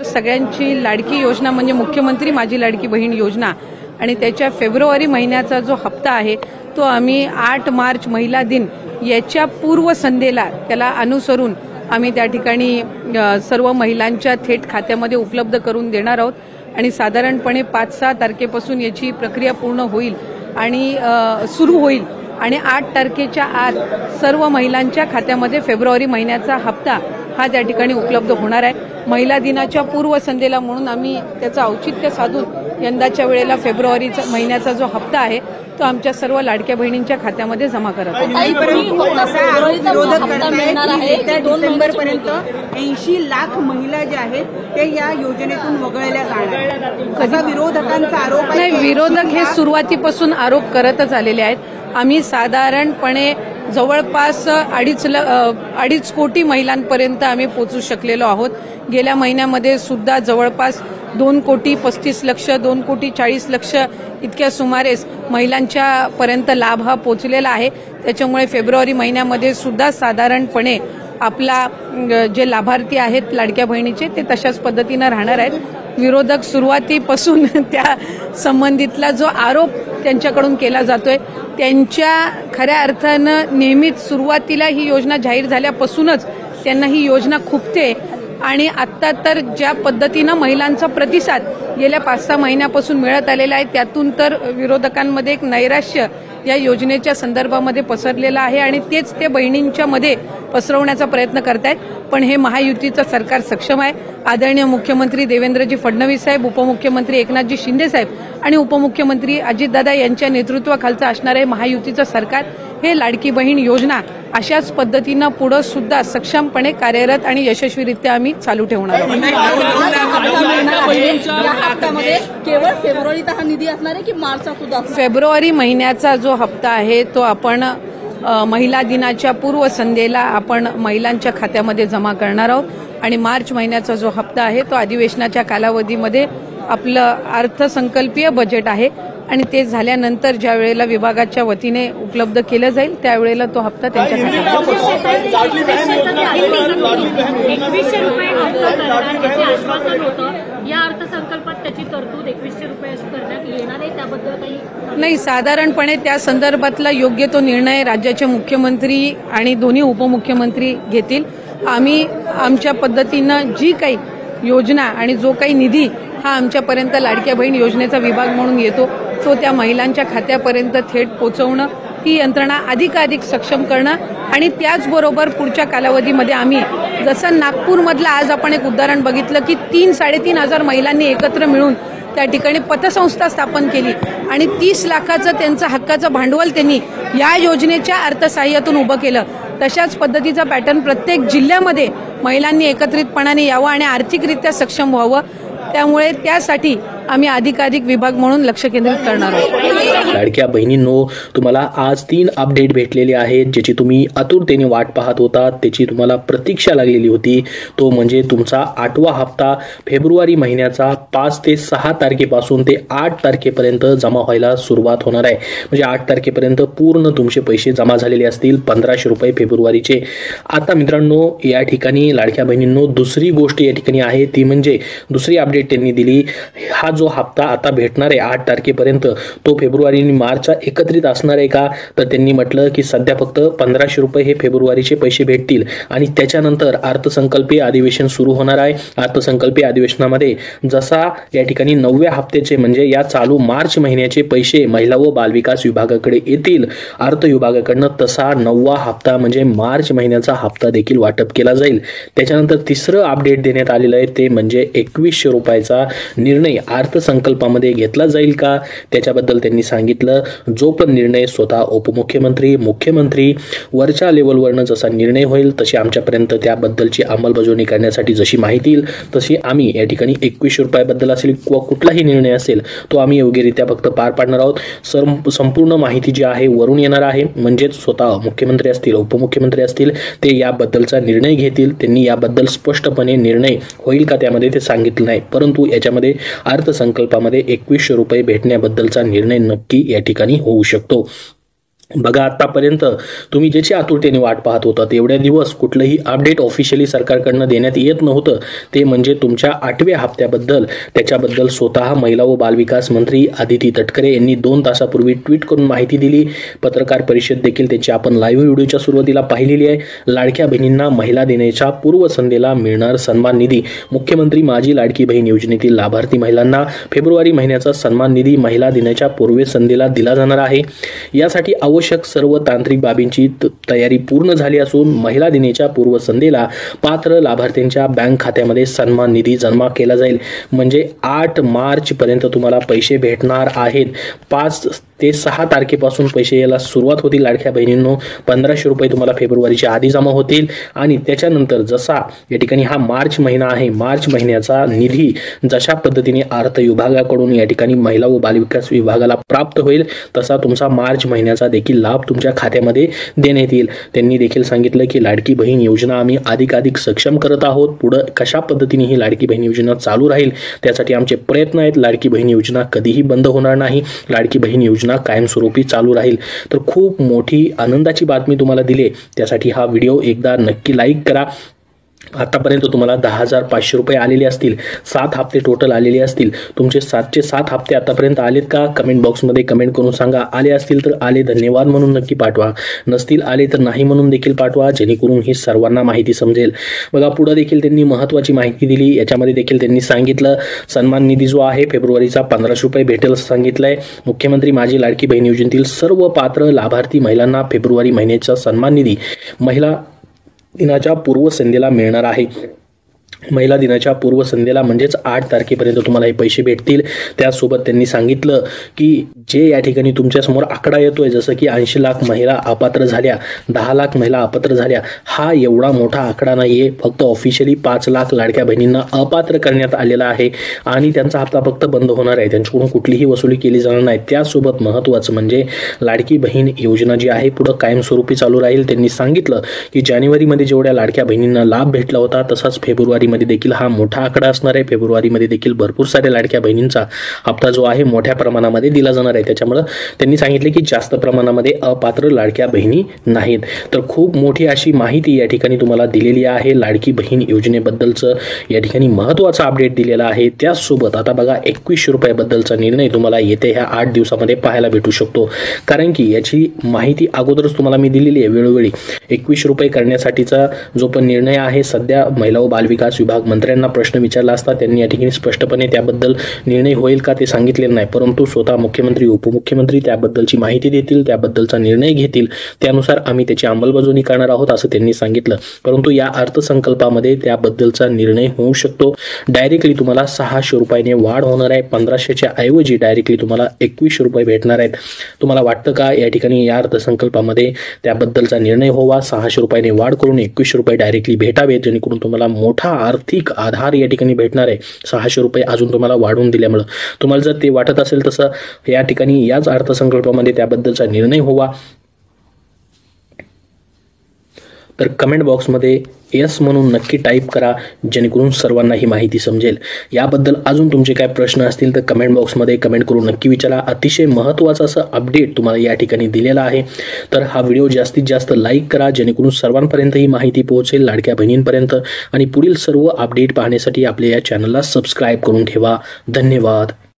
सगळ्यांची लाडकी योजना म्हणजे मुख्यमंत्री माझी लाडकी बहीण योजना आणि त्याच्या फेब्रुवारी महिन्याचा जो हप्ता आहे तो आम्ही 8 मार्च महिला दिन याच्या पूर्वसंध्येला त्याला अनुसरून आम्ही त्या ठिकाणी सर्व महिलांच्या थेट खात्यामध्ये उपलब्ध करून देणार आहोत आणि साधारणपणे 5-6 तारखेपासून याची प्रक्रिया पूर्ण होईल आणि सुरू होईल आणि 8 तारखेच्या आत सर्व महिलांच्या खात्यामध्ये फेब्रुवारी महिन्याचा हप्ता हा त्या ठिकाणी उपलब्ध होणार आहे। महिला दिनाच्या पूर्वसंध्येला म्हणून आम्ही त्याचं औचित्य साधून यंदाच्या वेळेला फेब्रुवारीचा महिन्याचा जो हप्ता आहे तो आमच्या सर्व लाडक्या बहिणींच्या खात्यामध्ये जमा करत आहोत। डिसेंबरपर्यंत 80 लाख महिला ज्या आहेत ते या योजनेतून वगळल्या जाणार असा विरोधकांचा आरोप आहे। नाही, विरोधक हे सुरुवातीपासून आरोप करतच आलेले आहेत। आम्ही साधारणपणे जवळपास 2.5 कोटी महिलांपर्यंत आम्ही पोहोचू शकलेलो आहोत। गेल्या महिन्यामध्ये सुद्धा जवळपास 2,35,00,000 2,40,00,000 इतक्या सुमारे महिलांच्या पर्यंत लाभ हा पोहोचलेला आहे। त्याच्यामुळे फेब्रुवारी महिन्यामध्ये सुद्धा साधारणपणे आपला जे लाभार्थी आहेत लाडक्या बहिणीचे ते तशाच पद्धतीने राहणार आहेत। विरोधक सुरुवातीपासून त्या संबंधितला जो आरोप त्यांच्याकडून केला जातोय त्यांच्या खऱ्या अर्थानं नेहमीच सुरुवातीला ही योजना जाहीर झाल्यापासूनच त्यांना ही योजना खुपते आणि आता तर ज्या पद्धतीनं महिलांचा प्रतिसाद गेल्या 5-6 महिन्यापासून मिळत आलेला आहे त्यातून तर विरोधकांमध्ये एक नैराश्य या योजनेच्या संदर्भामध्ये पसरलेला आहे आणि तेच ते बहिणींच्या मध्ये पसरवण्याचा प्रयत्न करतायत। पण हे महायुतीचं सरकार सक्षम आहे। आदरणीय मुख्यमंत्री देवेंद्रजी फडणवीस साहेब, उपमुख्यमंत्री एकनाथजी शिंदे साहेब आणि उपमुख्यमंत्री अजितदादा यांच्या नेतृत्वाखालचं असणारे महायुतीचं सरकार हे लाडकी बहीण योजना अशाच पद्धतीनं पुढे सुद्धा सक्षमपणे कार्यरत आणि यशस्वीरित्या आम्ही चालू ठेवणार आहोत। केवळ फेब्रुवारीचा हा निधी असणार आहे की मार्चचा सुद्धा? फेब्रुवारी महिन्याचा जो हप्ता आहे तो आपण महिला दिनाच्या पूर्वसंध्येला आपण महिलांच्या खात्यामध्ये जमा करणार आहोत आणि मार्च महिन्याचा जो हप्ता आहे तो अधिवेशनाच्या कालावधीमध्ये आपलं अर्थसंकल्पीय बजेट आहे आणि ते झाल्यानंतर ज्या वेळेला विभागाच्या वतीने उपलब्ध केलं जाईल त्यावेळेला तो हप्ता त्यांच्या खात्यात या अर्थसंकल्पात त्याची तरतूद 2100 रुपये अशी करण्यात येणार आहे, त्याबद्दल काही नाही। साधारणपणे त्या संदर्भातला योग्य तो निर्णय राज्याचे मुख्यमंत्री आणि दोन्ही उपमुख्यमंत्री घेतील। आम्ही आमच्या पद्धतीनं जी काही योजना आणि जो काही निधी हा आमच्यापर्यंत लाडक्या बहीण योजनेचा विभाग म्हणून येतो तो त्या महिलांच्या खात्यापर्यंत थेट पोहोचवणं, ती यंत्रणा अधिकाधिक सक्षम करणं आणि त्याचबरोबर पुढच्या कालावधीमध्ये आम्ही जसं नागपूरमधलं आज आपण एक उदाहरण बघितलं की 3-3.5 हजार महिलांनी एकत्र मिळून त्या ठिकाणी पतसंस्था स्थापन केली आणि 30 लाखाचं त्यांचं हक्काचं भांडवल त्यांनी या योजनेच्या अर्थसहाय्यातून उभं केलं। तशाच पद्धतीचा पॅटर्न प्रत्येक जिल्ह्यामध्ये महिलांनी एकत्रितपणाने यावं आणि आर्थिकरित्या सक्षम व्हावं, त्यामुळे त्यासाठी आम्ही अधिकाधिक विभाग म्हणून लक्ष केंद्रित करणार आहोत। लाडक्या बहिणींनो, तुम्हाला आज 3 अपडेट भेटलेले आहेत ज्याची तुम्ही आतुरतेने वाट पाहत होता, त्याची तुम्हाला प्रतीक्षा लागलेली होती। तो म्हणजे तुमचा 8वा हप्ता फेब्रुवारी महिन्याचा 5 ते 6 तारखेपासून ते 8 तारखेपर्यंत जमा व्हायला सुरुवात होणार आहे। म्हणजे 8 तारखेपर्यंत पूर्ण तुमचे पैसे जमा झालेले असतील 1500 रुपये फेब्रुवारीचे। आता मित्रांनो, या ठिकाणी लाडक्या बहिणींनो दुसरी गोष्ट या ठिकाणी आहे ती म्हणजे दुसरी अपडेट त्यांनी दिली, हा जो हप्ता आता भेटणार आहे 8 तारखेपर्यंत तो फेब्रुवारी आणि मार्चचा एकत्रित असणार आहे का? तर त्यांनी म्हटलं की सध्या फक्त 1500 रुपये हे फेब्रुवारीचे पैसे भेटतील आणि त्याच्यानंतर अर्थसंकल्पीय अधिवेशन सुरू होणार आहे। अर्थसंकल्पीय अधिवेशनामध्ये जसा या ठिकाणी 9व्या हप्त्याचे म्हणजे या चालू मार्च महिन्याचे पैसे महिला व बालविकास विभागाकडे येतील अर्थ विभागाकडनं, तसा 9वा हप्ता म्हणजे मार्च महिन्याचा हप्ता देखील वाटप केला जाईल। त्याच्यानंतर तिसरं अपडेट देण्यात आलेलं आहे ते म्हणजे 2100 रुपयाचा निर्णय अर्थसंकल्पामध्ये घेतला जाईल का, त्याच्याबद्दल त्यांनी सांगितलं। जो पण निर्णय स्वतः उपमुख्यमंत्री, मुख्यमंत्री वरच्या लेवलवरनं जसा निर्णय होईल तशी आमच्यापर्यंत त्याबद्दलची अंमलबजावणी करण्यासाठी जशी माहिती येईल तशी आम्ही या ठिकाणी 2100 रुपयाबद्दल असेल किंवा कुठलाही निर्णय असेल तो आम्ही योग्यरित्या फक्त पार पाडणार आहोत। संपूर्ण माहिती जी आहे वरून येणार आहे, म्हणजेच स्वतः मुख्यमंत्री असतील, उपमुख्यमंत्री असतील ते याबद्दलचा निर्णय घेतील। त्यांनी याबद्दल स्पष्टपणे निर्णय होईल का त्यामध्ये ते सांगितलं नाही, परंतु याच्यामध्ये अर्थसंकल्पामध्ये 2100 रुपये भेटण्याबद्दलचा निर्णय नक्की या ठिकाणी होऊ शकतो। बघा, आतापर्यंत तुम्ही ज्याची आतुरतेने वाट पाहत होता तेवढ्या दिवस कुठलंही अपडेट ऑफिशियली सरकारकडनं देण्यात येत नव्हतं, ते म्हणजे तुमच्या 8व्या हप्त्याबद्दल. त्याच्याबद्दल स्वतः महिला व बालविकास मंत्री आदिती तटकरे यांनी 2 तासापूर्वी ट्विट करून माहिती दिली. पत्रकार परिषद देखील त्याची आपण लाईव्ह व्हिडिओच्या सुरुवातीला पाहिलेली आहे. लाडक्या बहिणींना महिला दिनाच्या पूर्वसंध्येला मिळणार सन्मान निधी. मुख्यमंत्री माझी लाडकी बहीण योजनेतील लाभार्थी महिलांना फेब्रुवारी महिन्याचा सन्मान निधी महिला दिनाच्या पूर्वसंध्येला दिला जाणार आहे. यासाठी आवश्यक सर्व तांत्रिक बाबींची तयारी पूर्ण झाली असून महिला दिनाच्या पूर्वसंध्येला पात्र लाभार्थ्यांच्या बँक खात्यामध्ये सन्मान निधी जमा केला जाईल. म्हणजे 8 मार्च पर्यंत तुम्हाला पैसे भेटणार आहेत. 5 ते 6 तारखेपासून पैसे यायला सुरुवात होतील. लाडक्या बहिणींनो, 1500 रुपये तुम्हाला फेब्रुवारीच्या आधी जमा होतील आणि त्याच्यानंतर जसा या ठिकाणी हा मार्च महिना आहे, मार्च महिन्याचा निधी जशा पद्धतीने अर्थ विभागाकडून या ठिकाणी महिला व बालविकास विभागाला प्राप्त होईल तसा तुमचा मार्च महिन्याचा देखील लाभ तुमच्या खात्यामध्ये देण्यात येईल. त्यांनी देखील सांगितलं की लाडकी बहीण योजना आम्ही अधिकाधिक सक्षम करत आहोत. पुढे कशा पद्धतीने ही लाडकी बहीण योजना चालू राहील त्यासाठी आमचे प्रयत्न आहेत. लाडकी बहीण योजना कधीही बंद होणार नाही. लाडकी बहीण योजना कायमस्वरूपी चालू राहील. तर खूप मोठी आनंदाची बातमी तुम्हाला दिली, त्यासाठी हा व्हिडिओ एकदा नक्की लाईक करा. आतापर्यंत तुम्हाला 10,500 रुपये आलेले असतील. 7 हप्ते टोटल आलेले असतील. तुमचे 7चे 7 हप्ते आतापर्यंत आलेत का? कमेंट बॉक्समध्ये कमेंट करून सांगा. आले असतील तर आले धन्यवाद म्हणून नक्की पाठवा. नसतील आले तर नाही म्हणून देखील पाठवा, जेणेकरून ही सर्वांना माहिती समजेल. बघा, पुढे देखील त्यांनी महत्त्वाची माहिती दिली. याच्यामध्ये देखील त्यांनी सांगितलं सन्मान निधी जो आहे फेब्रुवारीचा 1500 रुपये भेटेल असं सांगितलंय. मुख्यमंत्री माझी लाडकी बहीण योजनेतील सर्व पात्र लाभार्थी महिलांना फेब्रुवारी महिन्याचा सन्मान निधी महिला दिनाच्या पूर्वसंध्येला मिळणार आहे. महिला दिनाच्या पूर्वसंध्येला म्हणजेच 8 तारखेपर्यंत तुम्हाला हे पैसे भेटतील. त्यासोबत त्यांनी सांगितलं की जे या ठिकाणी तुमच्यासमोर आकडा येतोय, जसं की 80 लाख महिला अपात्र झाल्या, 10 लाख महिला अपात्र झाल्या, हा एवढा मोठा आकडा नाहीये. फक्त ऑफिशियली 5 लाख लाडक्या बहिणींना अपात्र करण्यात आलेला आहे आणि त्यांचा हप्ता फक्त बंद होणार आहे. त्यांच्याकडून कुठलीही वसुली केली जाणार नाही. त्यासोबत महत्त्वाचं म्हणजे लाडकी बहीण योजना जी आहे पुढे कायमस्वरूपी चालू राहील. त्यांनी सांगितलं की जानेवारीमध्ये जेवढ्या लाडक्या बहिणींना लाभ भेटला होता तसाच फेब्रुवारी मध्ये देखील हा मोठा आकडा असणार आहे. फेब्रुवारीमध्ये देखील भरपूर साऱ्या लाडक्या बहिणींचा हप्ता जो आहे मोठ्या प्रमाणामध्ये दिला जाणार आहे. त्याच्यामुळे त्यांनी सांगितले की जास्त प्रमाणामध्ये अपात्र लाडक्या बहिणी नाहीत. तर खूप मोठी अशी माहिती या ठिकाणी तुम्हाला दिलेली आहे. लाडकी बहीण योजनेबद्दलचं या ठिकाणी महत्त्वाचा अपडेट दिलेला आहे. त्याचसोबत आता बघा 2100 रुपयाबद्दलचा निर्णय तुम्हाला येत्या ह्या 8 दिवसामध्ये पाहायला भेटू शकतो. कारण की याची माहिती अगोदरच तुम्हाला मी दिलेली आहे वेळोवेळी. 2100 रुपये करण्यासाठीचा जो पण निर्णय आहे, सध्या महिला व बालविकास विभाग मंत्र्यांना प्रश्न विचारला असता त्यांनी या ठिकाणी स्पष्टपणे त्याबद्दल निर्णय होईल का ते सांगितलेलं नाही. परंतु स्वतः मुख्यमंत्री उपमुख्यमंत्री त्याबद्दलची माहिती देतील, त्याबद्दलचा निर्णय घेतील, त्यानुसार आम्ही त्याची अंमलबजावणी करणार आहोत असं त्यांनी सांगितलं. परंतु या अर्थसंकल्पामध्ये त्याबद्दलचा निर्णय होऊ शकतो. डायरेक्टली तुम्हाला 600 रुपयाने वाढ होणार आहे. 1500च्या ऐवजी डायरेक्टली तुम्हाला 2100 रुपये भेटणार आहेत. तुम्हाला वाटतं का या ठिकाणी या अर्थसंकल्पामध्ये त्याबद्दलचा निर्णय व्हावा, 600 रुपयाने वाढ करून 2100 रुपये डायरेक्टली भेटावेत, जेणेकरून तुम्हाला मोठा आर्थिक आधार या ठिकाणी भेटणार आहे. 600 रुपये अजून तुम्हाला वाढवून दिल्यामुळे तुम्हाला जर ते वाटत असेल तसं या ठिकाणी याच अर्थसंकल्पामध्ये त्याबद्दलचा निर्णय व्हावा तर कमेंट बॉक्समध्ये येस म्हणून नक्की टाईप करा, जेणेकरून सर्वांना ही माहिती समजेल. याबद्दल अजून तुमचे काय प्रश्न असतील तर कमेंट बॉक्समध्ये कमेंट करून नक्की विचारा. अतिशय महत्त्वाचं असं अपडेट तुम्हाला या ठिकाणी दिलेला आहे. तर हा व्हिडिओ जास्तीत जास्त लाईक करा, जेणेकरून सर्वांपर्यंत ही माहिती पोहोचेल, लाडक्या बहिणींपर्यंत. आणि पुढील सर्व अपडेट पाहण्यासाठी आपल्या या चॅनलला सबस्क्राईब करून ठेवा. धन्यवाद.